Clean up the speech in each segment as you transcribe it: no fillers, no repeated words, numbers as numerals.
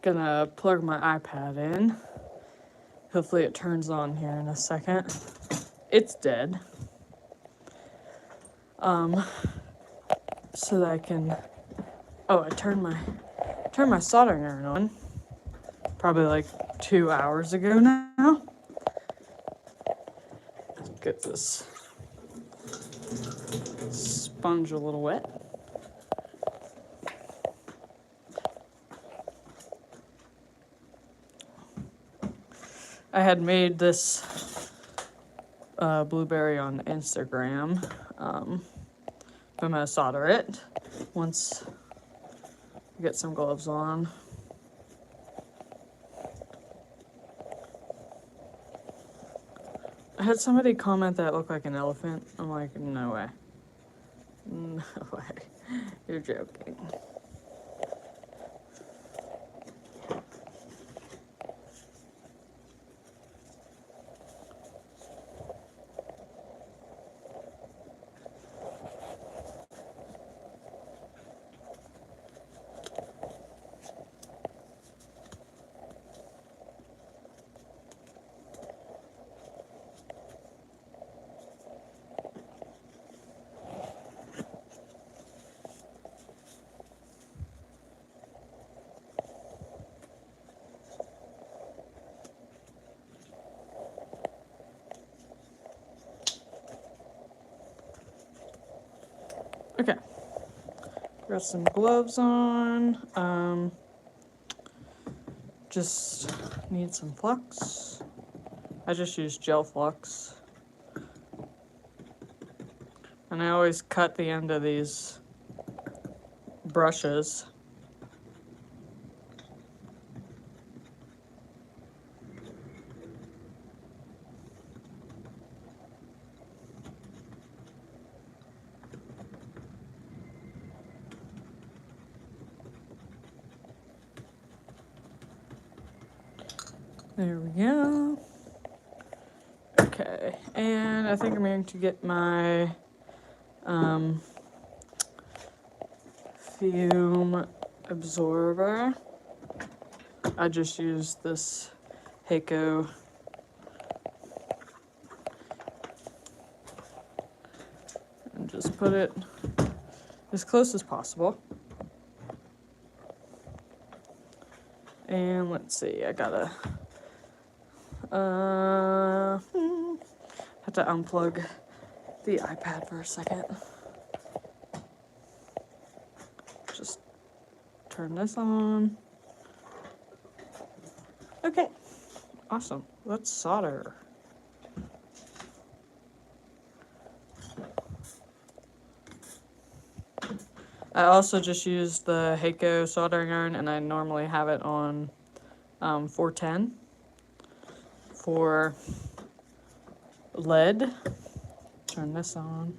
gonna plug my iPad in. Hopefully it turns on here in a second. It's dead. So that I can, I turned my soldering iron on probably like 2 hours ago now. Get this sponge a little wet. I had made this blueberry on Instagram. I'm gonna solder it once I get some gloves on. I had somebody comment that it looked like an elephant. I'm like, no way. No way. You're joking. Okay. Got some gloves on. Just need some flux. I just use gel flux. And I always cut the end of these brushes. There we go. Okay, and I think I'm going to get my fume absorber. I just used this Heiko and just put it as close as possible. And let's see, I gotta have to unplug the iPad for a second. Just turn this on. Okay, awesome. Let's solder. I also just used the Heiko soldering iron, and I normally have it on 410 for lead. Turn this on.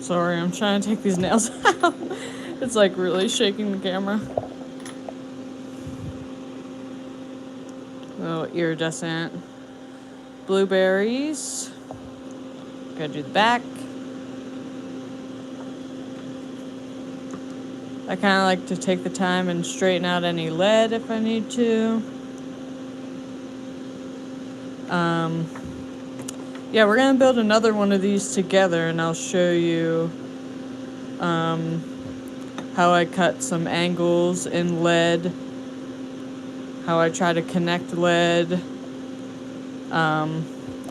Sorry, I'm trying to take these nails out. It's like really shaking the camera. Little iridescent blueberries. Gotta do the back. I kind of like to take the time and straighten out any lead if I need to. Yeah, we're gonna build another one of these together, and I'll show you how I cut some angles in lead, how I try to connect lead.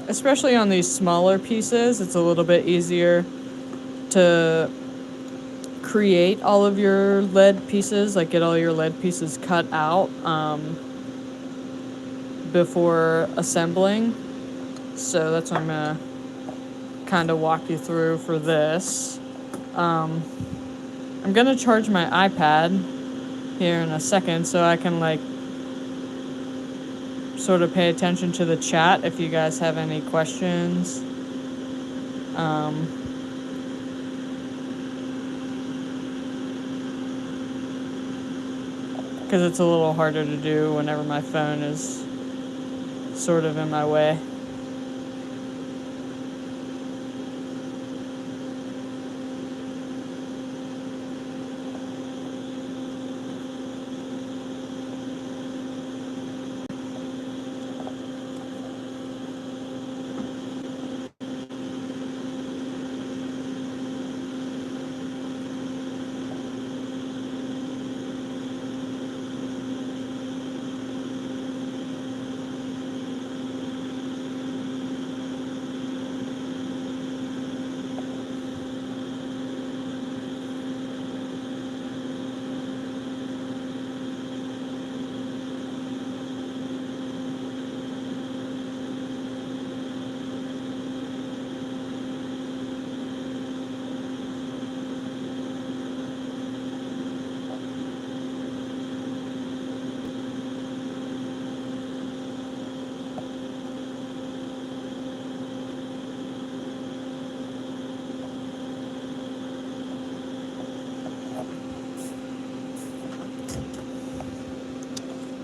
Especially on these smaller pieces, it's a little bit easier to create all of your lead pieces, like get all your lead pieces cut out before assembling. So that's what I'm gonna kind of walk you through for this. I'm gonna charge my iPad here in a second so I can like sort of pay attention to the chat if you guys have any questions. Because it's a little harder to do whenever my phone is sort of in my way.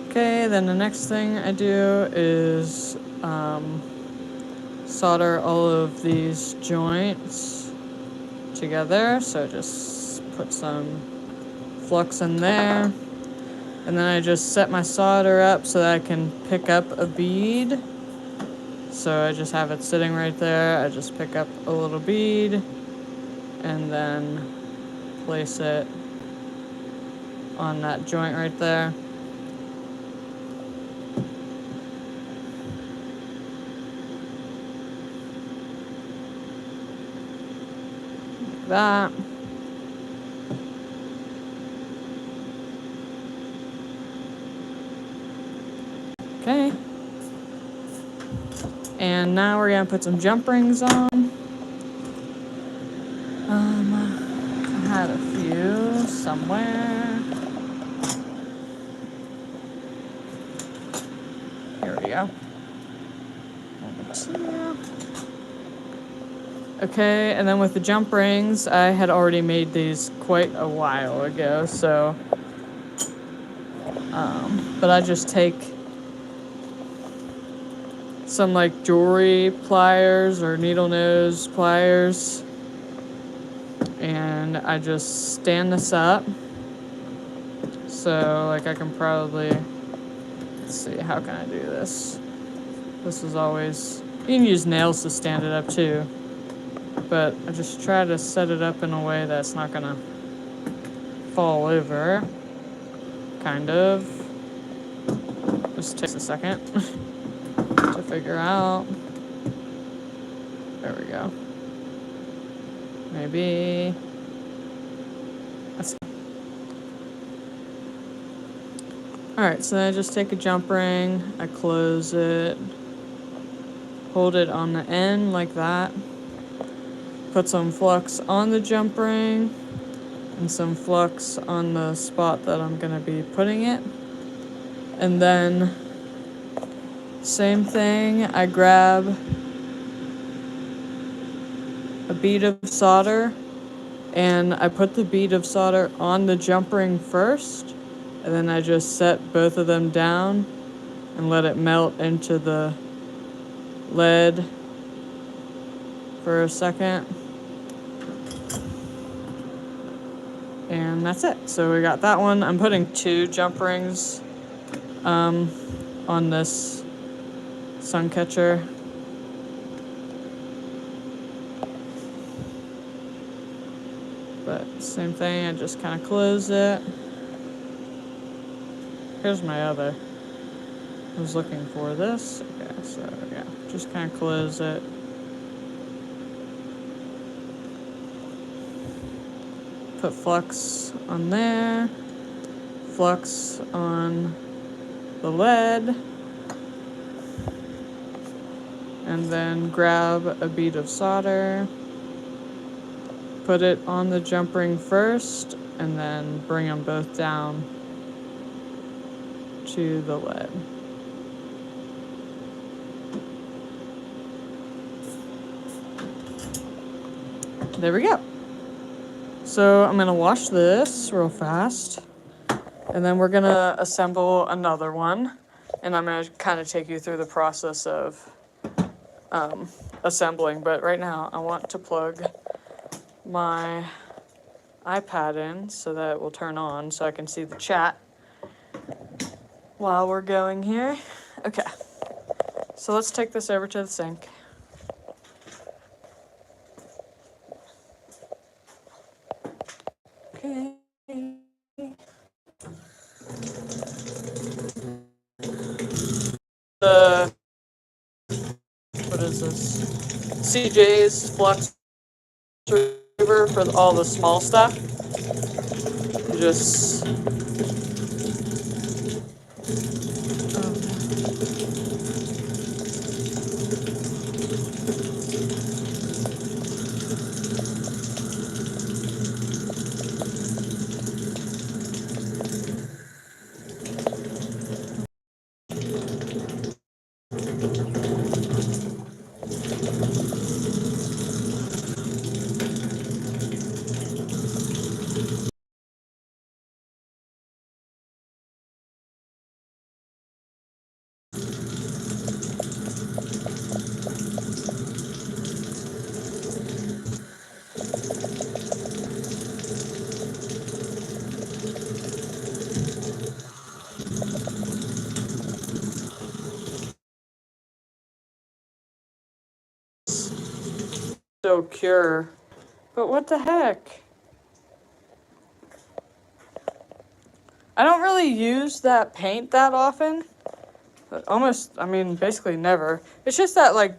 Okay, then the next thing I do is solder all of these joints together. So just put some flux in there. And then I just set my solder up so that I can pick up a bead. So I just have it sitting right there. I just pick up a little bead and then place it on that joint right there. That. Okay. And now we're gonna put some jump rings on. I had a few somewhere. Here we go. Okay, and then with the jump rings, I had already made these quite a while ago, so but I just take some like jewelry pliers or needle nose pliers, and I just stand this up. So like I can probably, let's see, how can I do this? This is always, you can use nails to stand it up too, but I just try to set it up in a way that's not gonna fall over, kind of. Just takes a second to figure out. There we go. Maybe. Alright, so then I just take a jump ring, I close it, hold it on the end like that, put some flux on the jump ring, and some flux on the spot that I'm going to be putting it. And then, same thing, I grab a bead of solder And I put the bead of solder on the jump ring first, and then I just set both of them down and let it melt into the lead for a second. And that's it. So we got that one. I'm putting 2 jump rings on this sun catcher. But same thing, I just kind of close it. Here's my other. I was looking for this. Okay, so yeah, just kind of close it. Put flux on there. Flux on the lead. And then grab a bead of solder. Put it on the jump ring first, and then bring them both down to the lead. There we go. So I'm gonna wash this real fast, and then we're gonna assemble another one, and I'm gonna kind of take you through the process of assembling. But right now I want to plug my iPad in so that it will turn on so I can see the chat while we're going here. Okay, so let's take this over to the sink. Okay. What is this? CJ's flux remover for all the small stuff. Just so cure. But what the heck? I don't really use that paint that often. Almost, I mean, basically never. It's just that, like,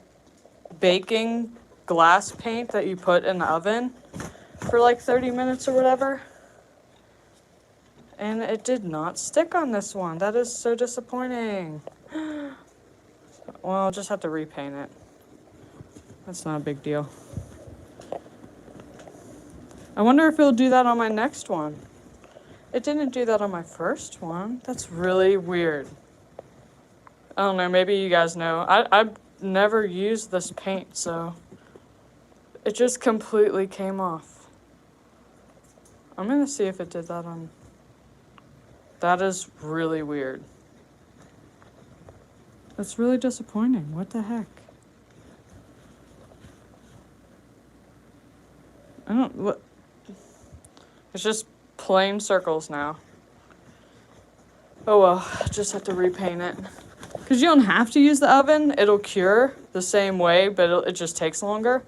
baking glass paint that you put in the oven for like 30 minutes or whatever. And it did not stick on this one. That is so disappointing. Well, I'll just have to repaint it. That's not a big deal. I wonder if it'll do that on my next one. It didn't do that on my first one. That's really weird. I don't know, maybe you guys know. I've never used this paint, so it just completely came off. I'm gonna see if it did that on... That is really weird. That's really disappointing. What the heck? I don't... What? It's just plain circles now. Oh well, I just have to repaint it. Because you don't have to use the oven. It'll cure the same way, but it just takes longer.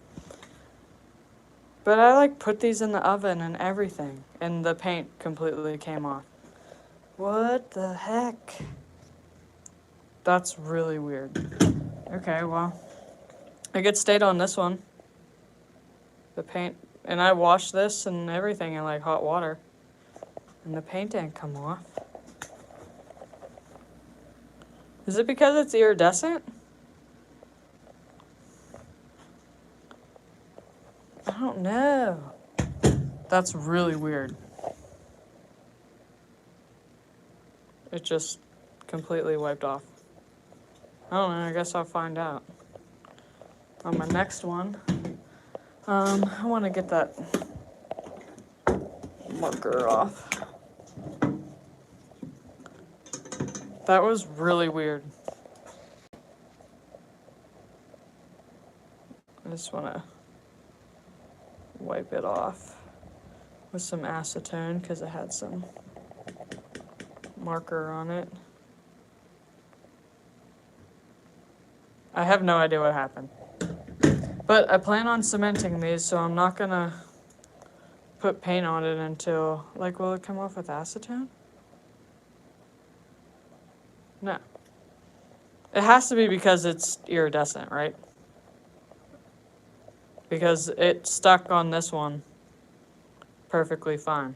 But I like put these in the oven and everything, and the paint completely came off. What the heck? That's really weird. Okay, well, I get stayed on this one. The paint, and I washed this and everything in like hot water, and the paint didn't come off. Is it because it's iridescent? I don't know. That's really weird. It just completely wiped off. I don't know, I guess I'll find out. On my next one, I want to get that marker off. That was really weird. I just want to wipe it off with some acetone because it had some marker on it. I have no idea what happened. But I plan on cementing these, so I'm not gonna put paint on it until, like, will it come off with acetone? No. It has to be because it's iridescent, right? Because it stuck on this one perfectly fine.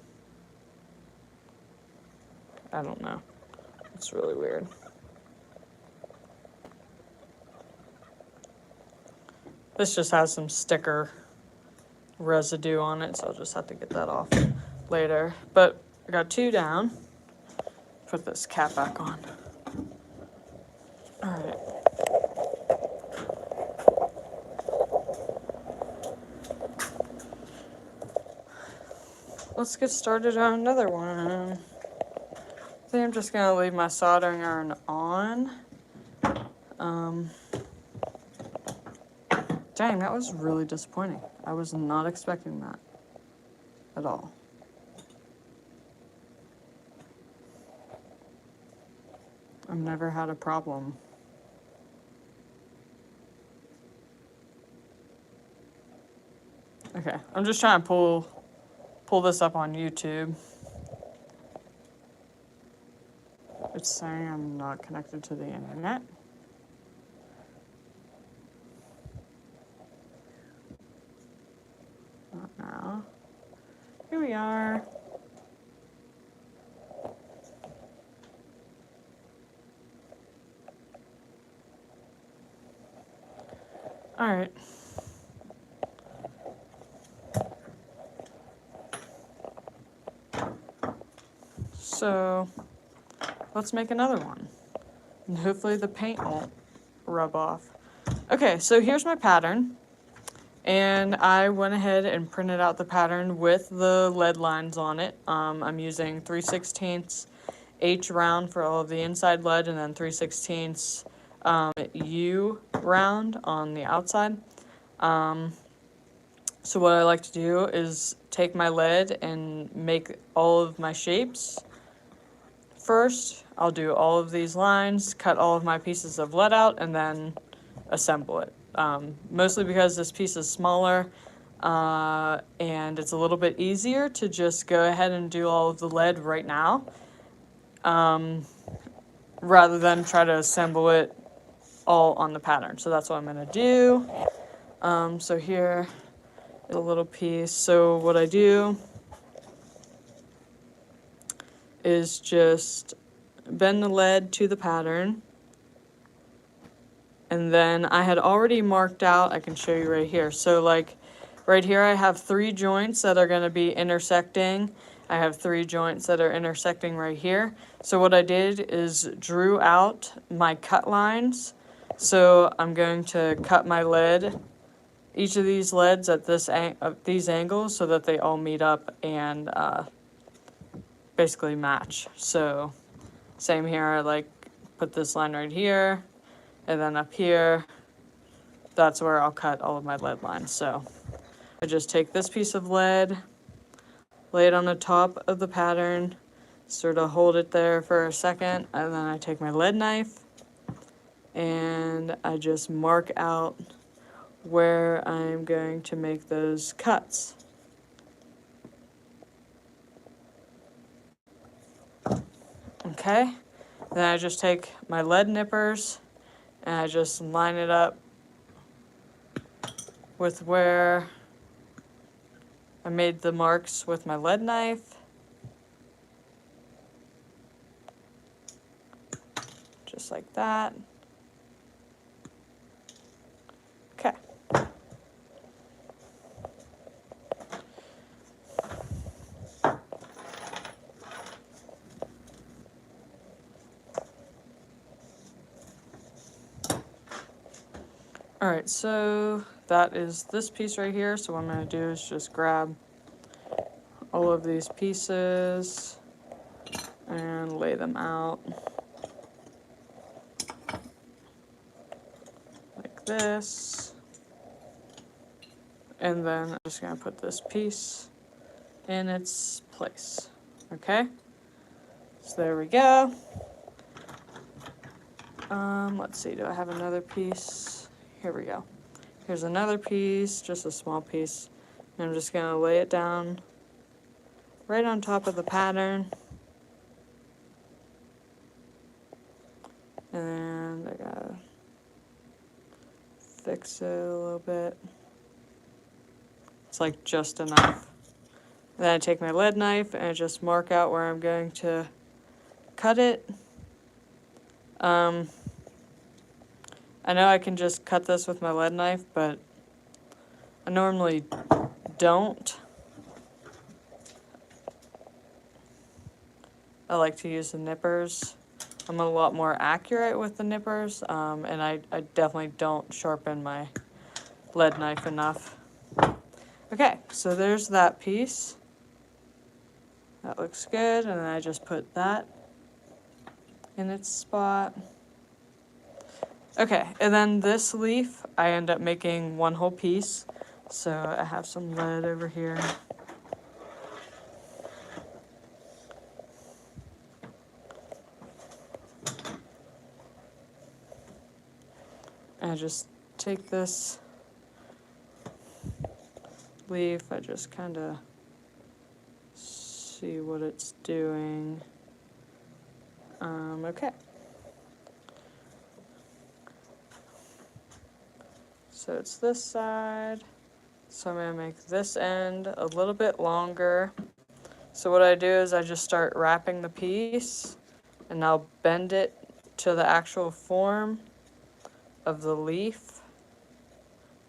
I don't know. It's really weird. This just has some sticker residue on it, so I'll just have to get that off later. But I got 2 down. Put this cap back on. All right. Let's get started on another one. I think I'm just gonna leave my soldering iron on. Dang, that was really disappointing. I was not expecting that at all. I've never had a problem. Okay, I'm just trying to pull this up on YouTube. It's saying I'm not connected to the internet. Not now. Here we are. All right. So let's make another one. And hopefully the paint won't rub off. Okay, so here's my pattern. And I went ahead and printed out the pattern with the lead lines on it. I'm using 3/16 H round for all of the inside lead, and then 3/16 U round on the outside. So what I like to do is take my lead and make all of my shapes. First, I'll do all of these lines, cut all of my pieces of lead out, and then assemble it. Mostly because this piece is smaller and it's a little bit easier to just go ahead and do all of the lead right now rather than try to assemble it all on the pattern. So that's what I'm going to do. So here is a little piece. So what I do is just bend the lead to the pattern. And then I had already marked out, I can show you right here. So like right here I have 3 joints that are going to be intersecting. I have 3 joints that are intersecting right here. So what I did is drew out my cut lines. So I'm going to cut my lead, each of these leads at these angles so that they all meet up and basically match. So same here, I like put this line right here. And then up here, that's where I'll cut all of my lead lines. So I just take this piece of lead, lay it on the top of the pattern, sort of hold it there for a second, and then I take my lead knife and I just mark out where I'm going to make those cuts. Okay, then I just take my lead nippers and I just line it up with where I made the marks with my lead knife. Just like that. Okay. All right, so that is this piece right here. So what I'm going to do is just grab all of these pieces and lay them out like this. And then I'm just gonna put this piece in its place. Okay, so there we go. Let's see, do I have another piece? Here we go. Here's another piece, just a small piece. And I'm just gonna lay it down right on top of the pattern. And I gotta fix it a little bit. It's like just enough. And then I take my lead knife and I just mark out where I'm going to cut it. I know I can just cut this with my lead knife, but I normally don't. I like to use the nippers. I'm a lot more accurate with the nippers, and I definitely don't sharpen my lead knife enough. Okay, so there's that piece. That looks good, and then I just put that in its spot. Okay, and then this leaf, I end up making one whole piece. So I have some lead over here. I just take this leaf, I just kind of see what it's doing. Okay. So it's this side. So I'm going to make this end a little bit longer. So what I do is I just start wrapping the piece and I'll bend it to the actual form of the leaf.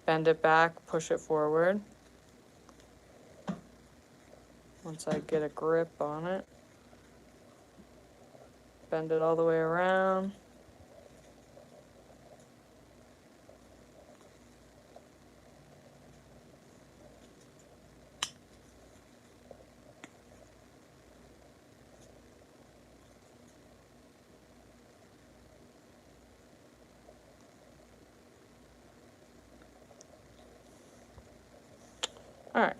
Bend it back, push it forward. Once I get a grip on it, bend it all the way around. Alright.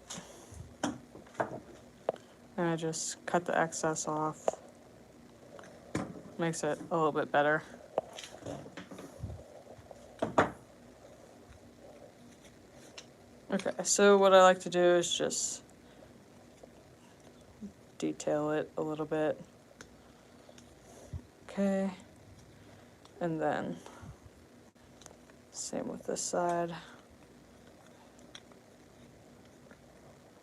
And I just cut the excess off. Makes it a little bit better. Okay, so what I like to do is just detail it a little bit. Okay. And then same with this side.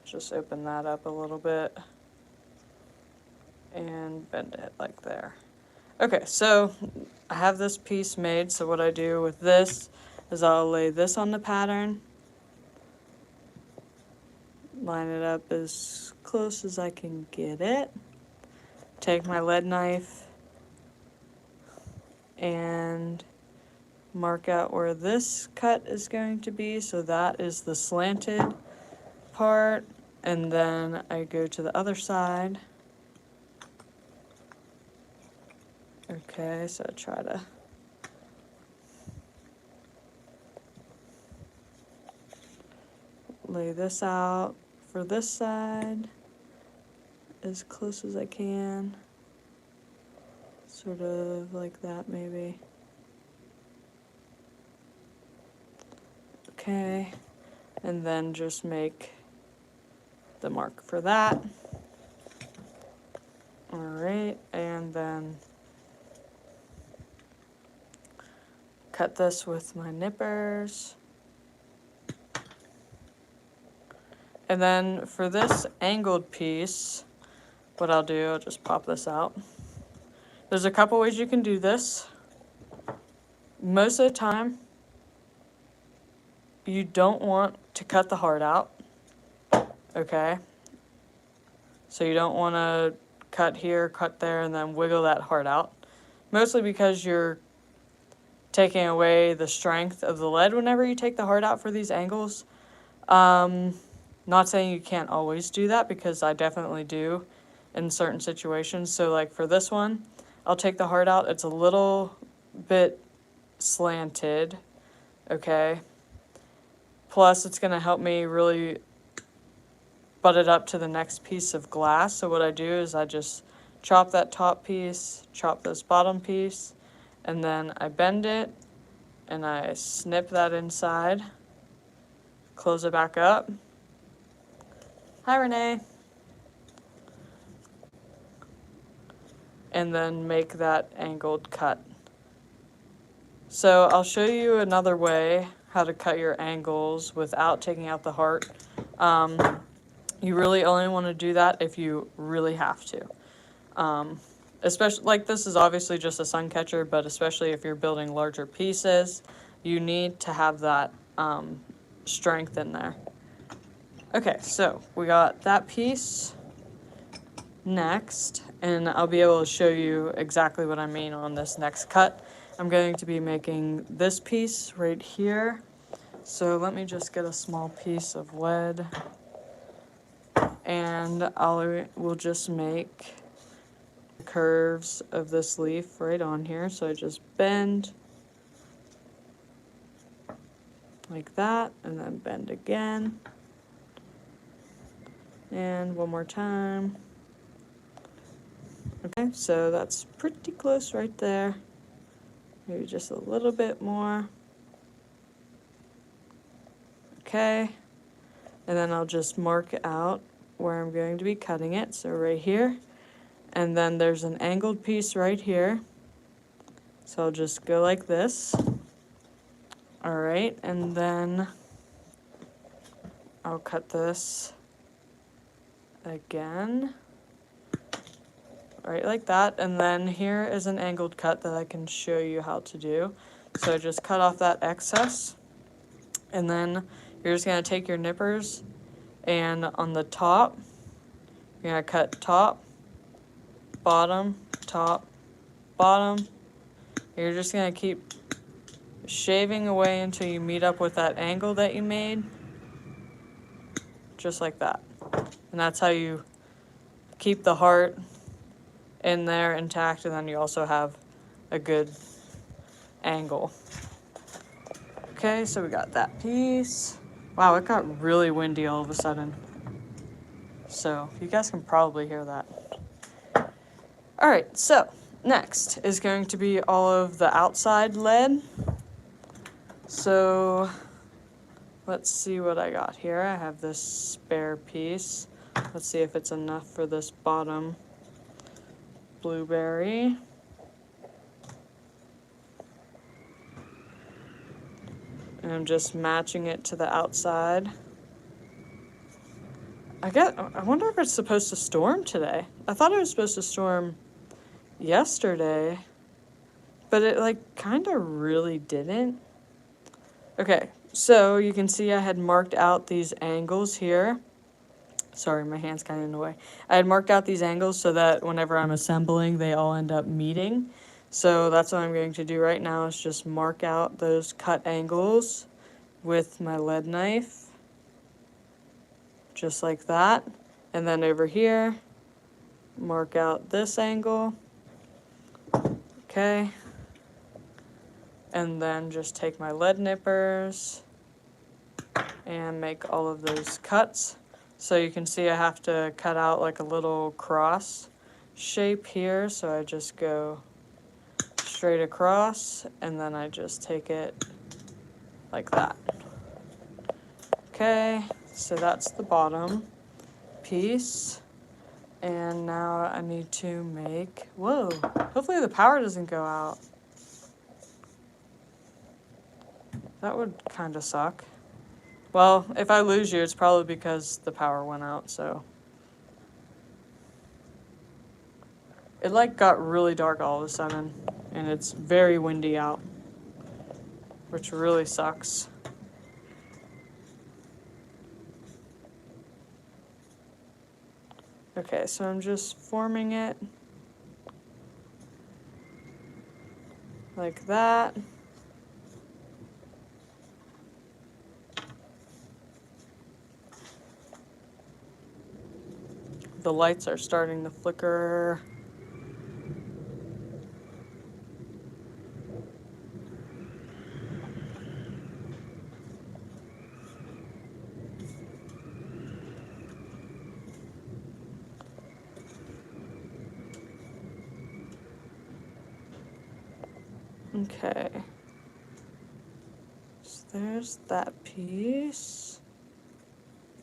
Just open that up a little bit and bend it like there. Okay, so I have this piece made, so what I do with this is I'll lay this on the pattern, line it up as close as I can get it, take my lead knife and mark out where this cut is going to be, so that is the slanted part, and then I go to the other side. Okay, so I try to lay this out for this side as close as I can, sort of like that maybe. Okay, and then just make the mark for that. Alright, and then cut this with my nippers. And then for this angled piece, what I'll do, I'll just pop this out. There's a couple ways you can do this. Most of the time, you don't want to cut the heart out, okay? So you don't want to cut here, cut there, and then wiggle that heart out. Mostly because you're taking away the strength of the lead whenever you take the heart out for these angles. Not saying you can't always do that, because I definitely do in certain situations. So like for this one, I'll take the heart out. It's a little bit slanted, okay? Plus it's gonna help me really butt it up to the next piece of glass. So what I do is I just chop that top piece, chop this bottom piece, and then I bend it and I snip that inside, close it back up. Hi, Renee. And then make that angled cut. So I'll show you another way how to cut your angles without taking out the heart. You really only want to do that if you really have to. Especially, like, this is obviously just a sun catcher, but especially if you're building larger pieces, you need to have that strength in there. Okay, so we got that piece next, and I'll be able to show you exactly what I mean on this next cut. I'm going to be making this piece right here. So let me just get a small piece of lead, and we'll just make curves of this leaf right on here. So I just bend like that, and then bend again, and one more time. Okay, so that's pretty close right there. Maybe just a little bit more. Okay, and then I'll just mark out where I'm going to be cutting it. So right here, and then there's an angled piece right here. So I'll just go like this. All right, and then I'll cut this again, right like that. And then here is an angled cut that I can show you how to do. So just cut off that excess, and then you're just gonna take your nippers, and on the top, you're gonna cut top, bottom, top, bottom. You're just gonna keep shaving away until you meet up with that angle that you made, just like that. And that's how you keep the heart in there intact, and then you also have a good angle. Okay, so we got that piece. Wow, it got really windy all of a sudden. So you guys can probably hear that. All right, so next is going to be all of the outside lead. So let's see what I got here. I have this spare piece. Let's see if it's enough for this bottom blueberry. And I'm just matching it to the outside. I wonder if it's supposed to storm today. I thought it was supposed to storm yesterday, but it like kind of really didn't. Okay, so you can see I had marked out these angles here. Sorry, my hand's kind of in the way. I had marked out these angles so that whenever I'm assembling, they all end up meeting. So that's what I'm going to do right now, is just mark out those cut angles with my lead knife. Just like that. And then over here, mark out this angle. Okay. And then just take my lead nippers and make all of those cuts. So you can see I have to cut out like a little cross shape here. So I just go straight across, and then I just take it like that. Okay, so that's the bottom piece. And now I need to make, whoa, hopefully the power doesn't go out. That would kind of suck. Well, if I lose you, it's probably because the power went out, so. It like got really dark all of a sudden, and it's very windy out, which really sucks. Okay, so I'm just forming it like that. the lights are starting to flicker. Okay. So there's that piece.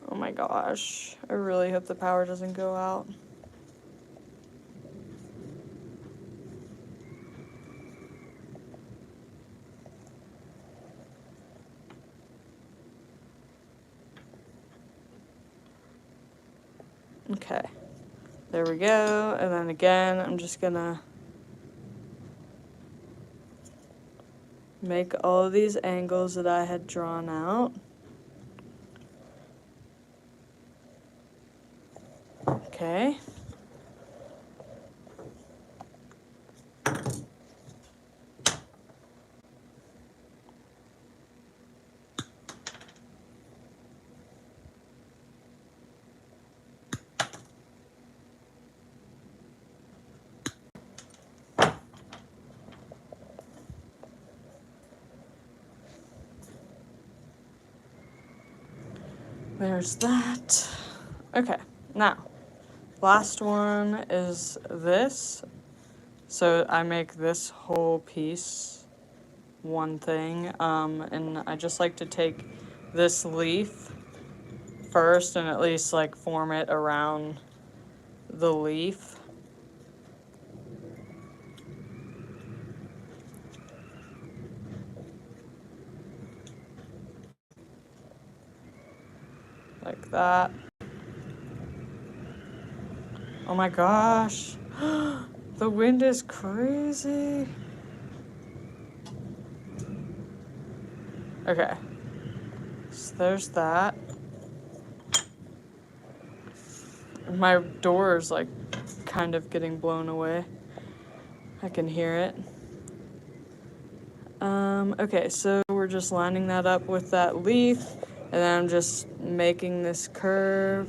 Oh my gosh. I really hope the power doesn't go out. Okay. There we go. And then again, I'm just gonna make all of these angles that I had drawn out. Okay. There's that. Okay, now, last one is this. So I make this whole piece one thing, and I just like to take this leaf first and at least like form it around the leaf. Like that. Oh my gosh. The wind is crazy. Okay. So there's that. My door is like kind of getting blown away. I can hear it. Okay, so we're just lining that up with that leaf, and then I'm just making this curve.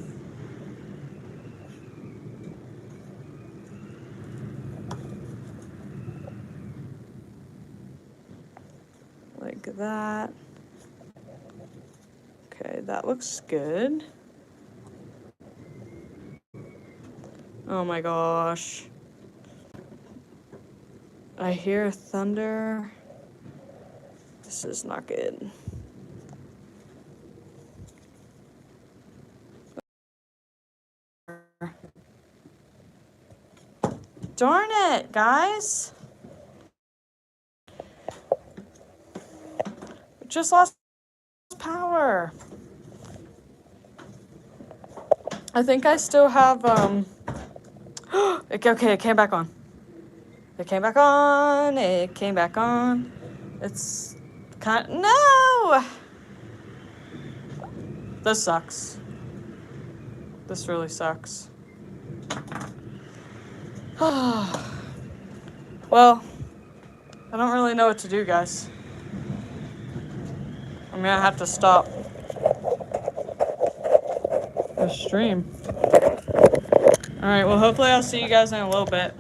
Like that. Okay, that looks good. Oh my gosh. I hear thunder. This is not good. Darn it, guys. We just lost power. I think I still have, okay, it came back on. It came back on. It came back on. It's no! This sucks. This really sucks. Well, I don't really know what to do, guys. I'm gonna have to stop the stream. Alright, well, hopefully I'll see you guys in a little bit.